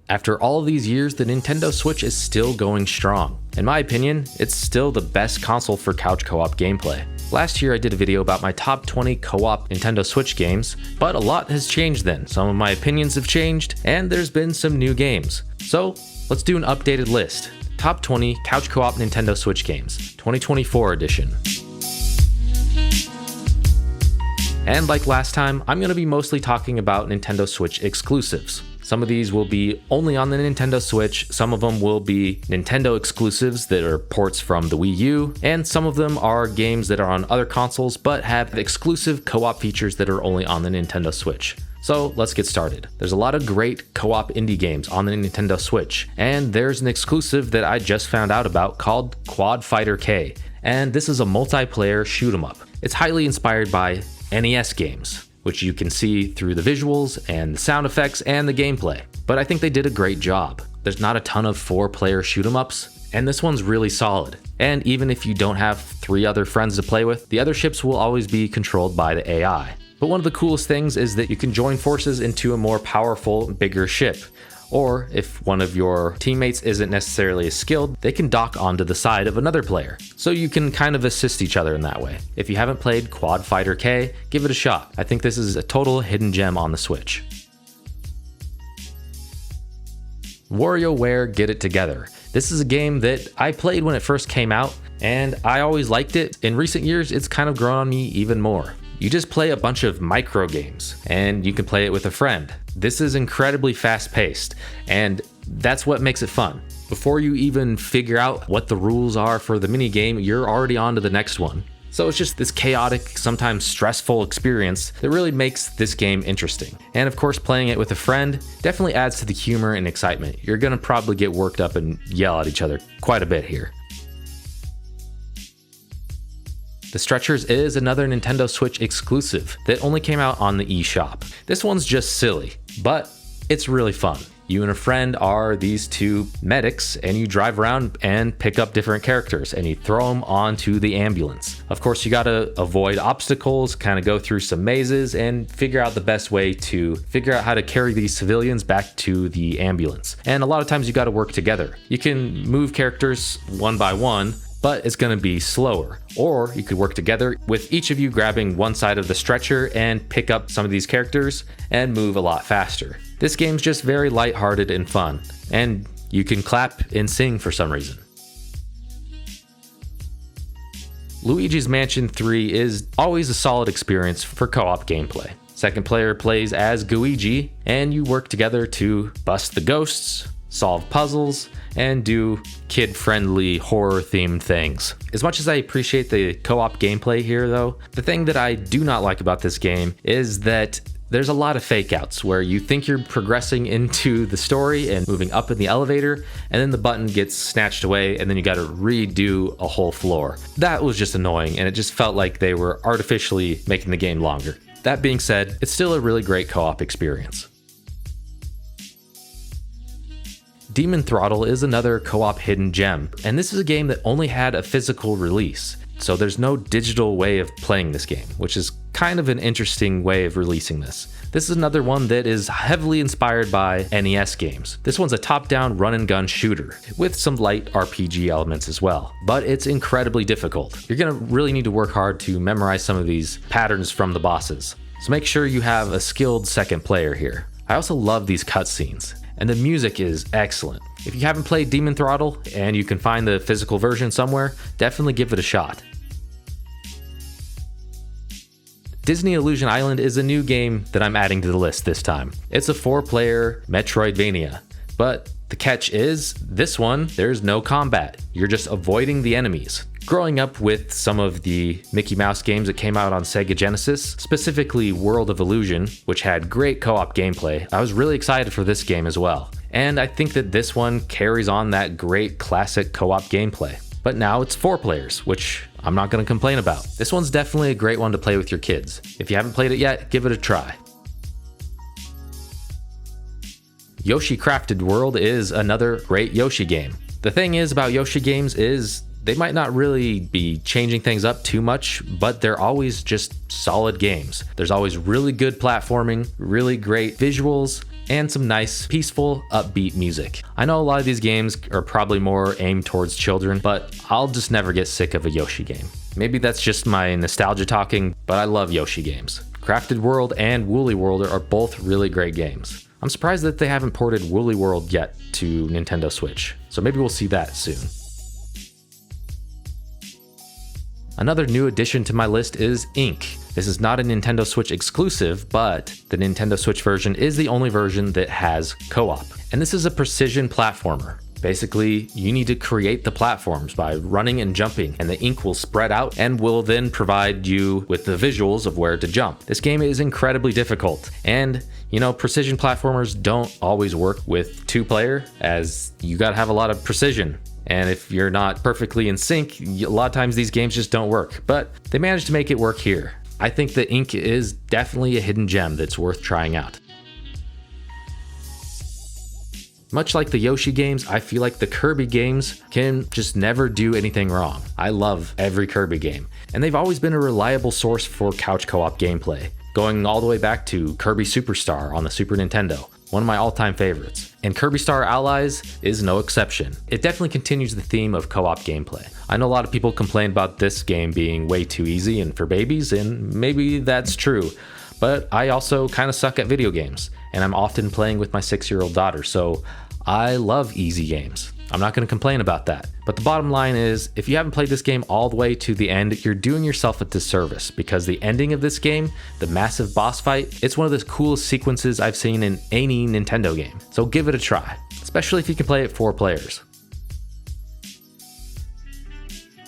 After all these years, the Nintendo Switch is still going strong. In my opinion, it's still the best console for couch co-op gameplay. Last year I did a video about my top 20 co-op Nintendo Switch games, but a lot has changed then. Some of my opinions have changed, and there's been some new games. So let's do an updated list. Top 20 couch co-op Nintendo Switch games, 2024 edition. And like last time, I'm going to be mostly talking about Nintendo Switch exclusives. Some of these will be only on the Nintendo Switch, some of them will be Nintendo exclusives that are ports from the Wii U, and some of them are games that are on other consoles but have exclusive co-op features that are only on the Nintendo Switch. So let's get started. There's a lot of great co-op indie games on the Nintendo Switch, and there's an exclusive that I just found out about called Quad Fighter K, and this is a multiplayer shoot 'em up. It's highly inspired by NES games, which you can see through the visuals and the sound effects and the gameplay. But I think they did a great job. There's not a ton of 4-player shoot 'em ups, and this one's really solid. And even if you don't have 3 other friends to play with, the other ships will always be controlled by the AI. But one of the coolest things is that you can join forces into a more powerful, bigger ship. Or if one of your teammates isn't necessarily as skilled, they can dock onto the side of another player. So you can kind of assist each other in that way. If you haven't played Quad Fighter K, give it a shot. I think this is a total hidden gem on the Switch. Warioware Get It Together. This is a game that I played when it first came out, and I always liked it. In recent years, it's kind of grown on me even more. You just play a bunch of micro games, and you can play it with a friend. This is incredibly fast-paced, and that's what makes it fun. Before you even figure out what the rules are for the minigame, you're already on to the next one. So it's just this chaotic, sometimes stressful experience that really makes this game interesting. And of course, playing it with a friend definitely adds to the humor and excitement. You're gonna probably get worked up and yell at each other quite a bit here. The Stretchers is another Nintendo Switch exclusive that only came out on the eShop. This one's just silly, but it's really fun. You and a friend are these 2 medics, and you drive around and pick up different characters, and you throw them onto the ambulance. Of course, you gotta avoid obstacles, kind of go through some mazes, and figure out the best way to figure out how to carry these civilians back to the ambulance. And a lot of times you gotta work together. You can move characters one by one, but it's going to be slower. Or you could work together with each of you grabbing one side of the stretcher and pick up some of these characters and move a lot faster. This game's just very lighthearted and fun, and you can clap and sing for some reason. Luigi's Mansion 3 is always a solid experience for co-op gameplay. Second player plays as Luigi, and you work together to bust the ghosts, solve puzzles, and do kid-friendly horror-themed things. As much as I appreciate the co-op gameplay here though, the thing that I do not like about this game is that there's a lot of fake outs where you think you're progressing into the story and moving up in the elevator, and then the button gets snatched away and then you gotta redo a whole floor. That was just annoying, and it just felt like they were artificially making the game longer. That being said, it's still a really great co-op experience. Demon Throttle is another co-op hidden gem, and this is a game that only had a physical release, so there's no digital way of playing this game, which is kind of an interesting way of releasing this. This is another one that is heavily inspired by NES games. This one's a top-down run-and-gun shooter, with some light RPG elements as well, but it's incredibly difficult. You're gonna really need to work hard to memorize some of these patterns from the bosses, so make sure you have a skilled second player here. I also love these cutscenes, and the music is excellent. If you haven't played Demon Throttle and you can find the physical version somewhere, definitely give it a shot. Disney Illusion Island is a new game that I'm adding to the list this time. It's a 4-player Metroidvania, but the catch is, this one, there's no combat. You're just avoiding the enemies. Growing up with some of the Mickey Mouse games that came out on Sega Genesis, specifically World of Illusion, which had great co-op gameplay, I was really excited for this game as well. And I think that this one carries on that great classic co-op gameplay. But now it's 4 players, which I'm not going to complain about. This one's definitely a great one to play with your kids. If you haven't played it yet, give it a try. Yoshi Crafted World is another great Yoshi game. The thing is about Yoshi games is they might not really be changing things up too much, but they're always just solid games. There's always really good platforming, really great visuals, and some nice, peaceful, upbeat music. I know a lot of these games are probably more aimed towards children, but I'll just never get sick of a Yoshi game. Maybe that's just my nostalgia talking, but I love Yoshi games. Crafted World and Woolly World are both really great games. I'm surprised that they haven't ported Woolly World yet to Nintendo Switch, so maybe we'll see that soon. Another new addition to my list is Ink. This is not a Nintendo Switch exclusive, but the Nintendo Switch version is the only version that has co-op. And this is a precision platformer. Basically, you need to create the platforms by running and jumping, and the ink will spread out and will then provide you with the visuals of where to jump. This game is incredibly difficult, and precision platformers don't always work with 2-player, as you gotta have a lot of precision. And if you're not perfectly in sync, a lot of times these games just don't work, but they managed to make it work here. I think the Ink is definitely a hidden gem that's worth trying out. Much like the Yoshi games, I feel like the Kirby games can just never do anything wrong. I love every Kirby game, and they've always been a reliable source for couch co-op gameplay, going all the way back to Kirby Superstar on the Super Nintendo, one of my all-time favorites. And Kirby Star Allies is no exception. It definitely continues the theme of co-op gameplay. I know a lot of people complain about this game being way too easy and for babies, and maybe that's true, but I also kind of suck at video games, and I'm often playing with my 6-year-old daughter, so I love easy games. I'm not going to complain about that. But the bottom line is, if you haven't played this game all the way to the end, you're doing yourself a disservice, because the ending of this game, the massive boss fight, it's one of the coolest sequences I've seen in any Nintendo game. So give it a try, especially if you can play it 4 players.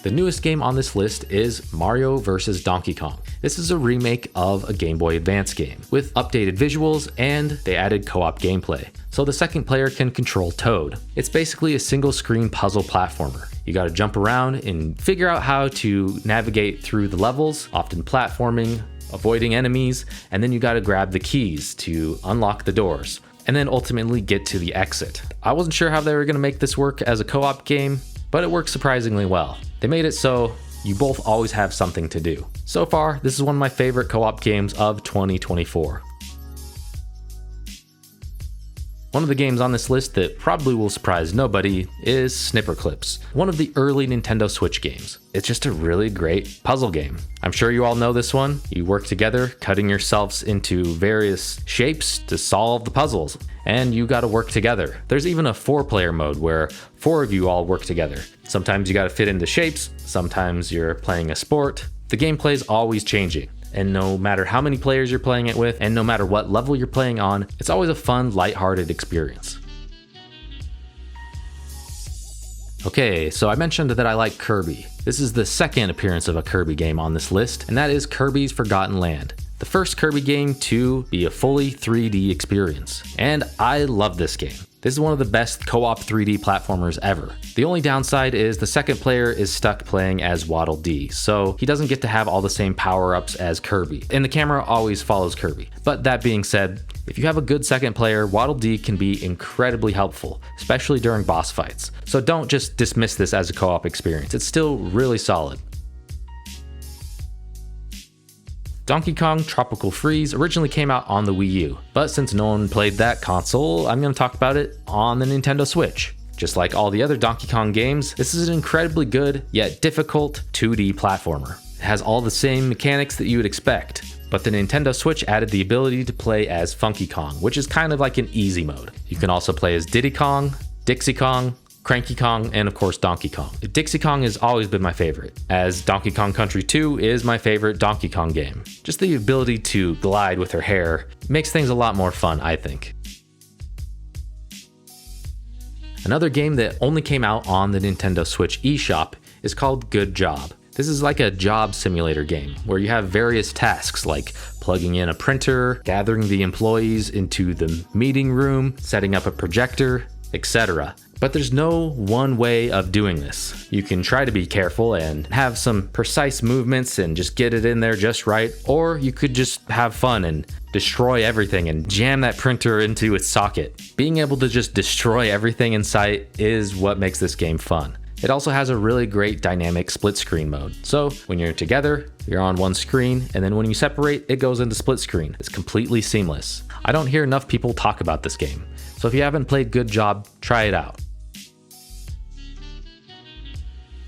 The newest game on this list is Mario vs. Donkey Kong. This is a remake of a Game Boy Advance game with updated visuals, and they added co-op gameplay, so the second player can control Toad. It's basically a single screen puzzle platformer. You gotta jump around and figure out how to navigate through the levels, often platforming, avoiding enemies, and then you gotta grab the keys to unlock the doors, and then ultimately get to the exit. I wasn't sure how they were gonna make this work as a co-op game, but it works surprisingly well. They made it so you both always have something to do. So far, this is one of my favorite co-op games of 2024. One of the games on this list that probably will surprise nobody is Snipperclips, one of the early Nintendo Switch games. It's just a really great puzzle game. I'm sure you all know this one. You work together, cutting yourselves into various shapes to solve the puzzles, and you gotta work together. There's even a 4-player mode where 4 of you all work together. Sometimes you gotta fit into shapes, sometimes you're playing a sport. The gameplay is always changing, and no matter how many players you're playing it with, and no matter what level you're playing on, it's always a fun, lighthearted experience. Okay, so I mentioned that I like Kirby. This is the second appearance of a Kirby game on this list, and that is Kirby's Forgotten Land. The first Kirby game to be a fully 3D experience, and I love this game. This is one of the best co-op 3D platformers ever. The only downside is the second player is stuck playing as Waddle Dee, so he doesn't get to have all the same power-ups as Kirby, and the camera always follows Kirby. But that being said, if you have a good second player, Waddle Dee can be incredibly helpful, especially during boss fights. So don't just dismiss this as a co-op experience, it's still really solid. Donkey Kong Tropical Freeze originally came out on the Wii U, but since no one played that console, I'm going to talk about it on the Nintendo Switch. Just like all the other Donkey Kong games, this is an incredibly good, yet difficult 2D platformer. It has all the same mechanics that you would expect, but the Nintendo Switch added the ability to play as Funky Kong, which is kind of like an easy mode. You can also play as Diddy Kong, Dixie Kong, Cranky Kong, and of course Donkey Kong. Dixie Kong has always been my favorite, as Donkey Kong Country 2 is my favorite Donkey Kong game. Just the ability to glide with her hair makes things a lot more fun, I think. Another game that only came out on the Nintendo Switch eShop is called Good Job. This is like a job simulator game where you have various tasks like plugging in a printer, gathering the employees into the meeting room, setting up a projector, etc. But there's no one way of doing this. You can try to be careful and have some precise movements and just get it in there just right, or you could just have fun and destroy everything and jam that printer into its socket. Being able to just destroy everything in sight is what makes this game fun. It also has a really great dynamic split screen mode. So when you're together, you're on one screen, and then when you separate, it goes into split screen. It's completely seamless. I don't hear enough people talk about this game. So if you haven't played Good Job, try it out.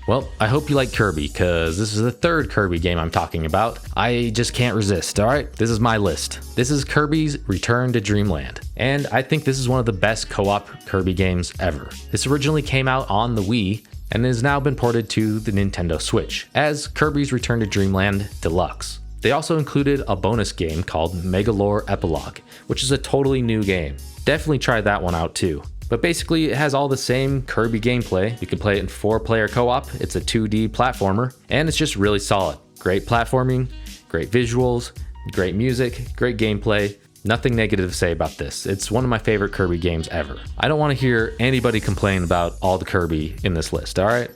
Well, I hope you like Kirby, because this is the third Kirby game I'm talking about. I just can't resist, alright? This is my list. This is Kirby's Return to Dreamland, and I think this is one of the best co-op Kirby games ever. This originally came out on the Wii, and has now been ported to the Nintendo Switch, as Kirby's Return to Dreamland Deluxe. They also included a bonus game called Megalore Epilogue, which is a totally new game. Definitely try that one out too. But basically, it has all the same Kirby gameplay. You can play it in 4-player co-op, it's a 2D platformer, and it's just really solid. Great platforming, great visuals, great music, great gameplay. Nothing negative to say about this. It's one of my favorite Kirby games ever. I don't want to hear anybody complain about all the Kirby in this list, alright?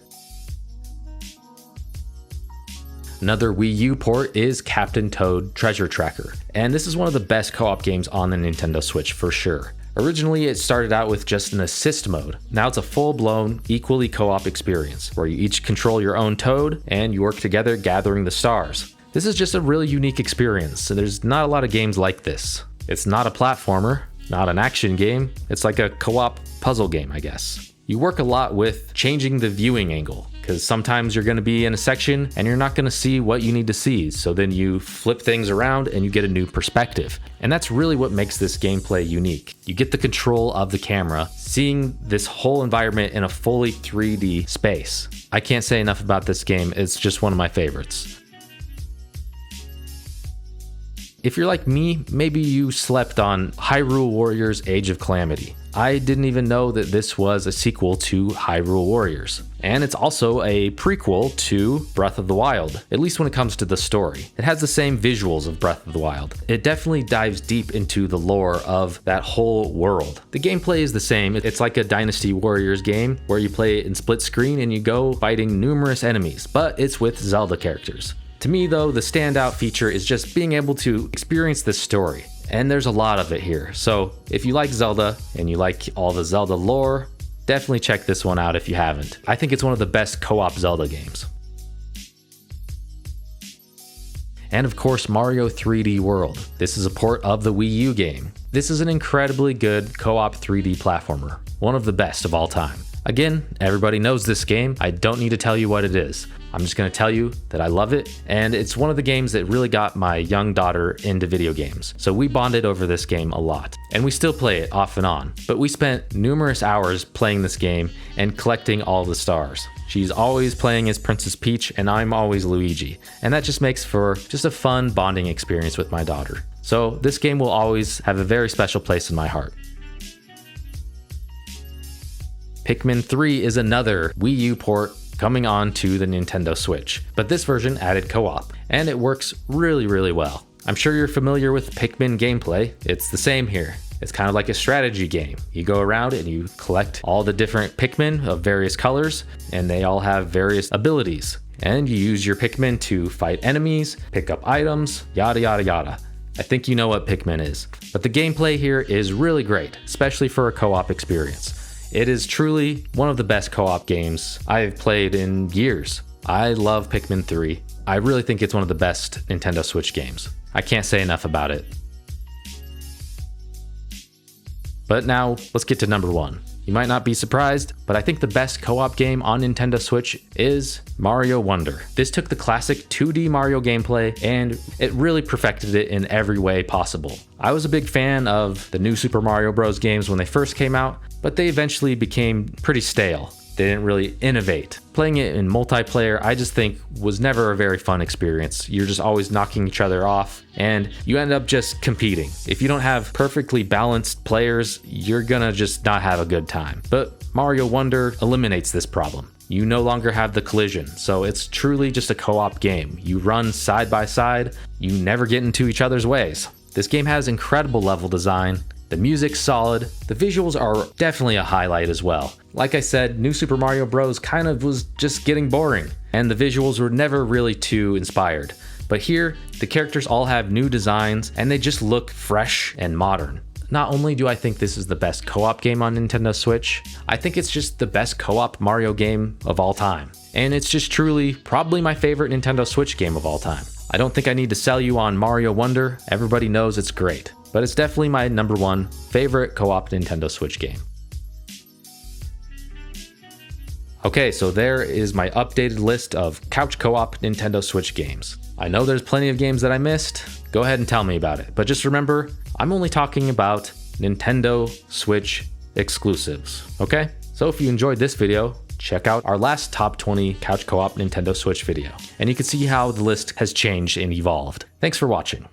Another Wii U port is Captain Toad Treasure Tracker, and this is one of the best co-op games on the Nintendo Switch for sure. Originally, it started out with just an assist mode. Now it's a full-blown, equally co-op experience, where you each control your own Toad, and you work together gathering the stars. This is just a really unique experience, and there's not a lot of games like this. It's not a platformer, not an action game, it's like a co-op puzzle game, I guess. You work a lot with changing the viewing angle, because sometimes you're going to be in a section and you're not going to see what you need to see, so then you flip things around and you get a new perspective. And that's really what makes this gameplay unique. You get the control of the camera, seeing this whole environment in a fully 3D space. I can't say enough about this game, it's just one of my favorites. If you're like me, maybe you slept on Hyrule Warriors Age of Calamity. I didn't even know that this was a sequel to Hyrule Warriors. And it's also a prequel to Breath of the Wild, at least when it comes to the story. It has the same visuals of Breath of the Wild. It definitely dives deep into the lore of that whole world. The gameplay is the same. It's like a Dynasty Warriors game where you play it in split screen and you go fighting numerous enemies, but it's with Zelda characters. To me though, the standout feature is just being able to experience this story. And there's a lot of it here. So if you like Zelda and you like all the Zelda lore, definitely check this one out if you haven't. I think it's one of the best co-op Zelda games. And of course, Mario 3D World. This is a port of the Wii U game. This is an incredibly good co-op 3D platformer, one of the best of all time. Again, everybody knows this game. I don't need to tell you what it is. I'm just going to tell you that I love it, and it's one of the games that really got my young daughter into video games. So we bonded over this game a lot, and we still play it off and on. But we spent numerous hours playing this game and collecting all the stars. She's always playing as Princess Peach, and I'm always Luigi. And that just makes for just a fun bonding experience with my daughter. So this game will always have a very special place in my heart. Pikmin 3 is another Wii U port coming on to the Nintendo Switch, but this version added co-op, and it works really well. I'm sure you're familiar with Pikmin gameplay. It's the same here. It's kind of like a strategy game. You go around and you collect all the different Pikmin of various colors, and they all have various abilities. And you use your Pikmin to fight enemies, pick up items, yada yada yada. I think you know what Pikmin is. But the gameplay here is really great, especially for a co-op experience. It is truly one of the best co-op games I've played in years. I love Pikmin 3. I really think it's one of the best Nintendo Switch games. I can't say enough about it. But now, let's get to number 1. You might not be surprised, but I think the best co-op game on Nintendo Switch is Mario Wonder. This took the classic 2D Mario gameplay and it really perfected it in every way possible. I was a big fan of the new Super Mario Bros. Games when they first came out, but they eventually became pretty stale. They didn't really innovate. Playing it in multiplayer, I just think was never a very fun experience. You're just always knocking each other off and you end up just competing. If you don't have perfectly balanced players, you're gonna just not have a good time. But Mario Wonder eliminates this problem. You no longer have the collision, so it's truly just a co-op game. You run side by side, you never get into each other's ways. This game has incredible level design. The music's solid, the visuals are definitely a highlight as well. Like I said, New Super Mario Bros. Kind of was just getting boring, and the visuals were never really too inspired. But here, the characters all have new designs, and they just look fresh and modern. Not only do I think this is the best co-op game on Nintendo Switch, I think it's just the best co-op Mario game of all time. And it's just truly probably my favorite Nintendo Switch game of all time. I don't think I need to sell you on Mario Wonder, everybody knows it's great. but it's definitely my #1 favorite co-op Nintendo Switch game. Okay, so there is my updated list of couch co-op Nintendo Switch games. I know there's plenty of games that I missed. Go ahead and tell me about it. But just remember, I'm only talking about Nintendo Switch exclusives, okay? So if you enjoyed this video, check out our last top 20 couch co-op Nintendo Switch video, and you can see how the list has changed and evolved. Thanks for watching.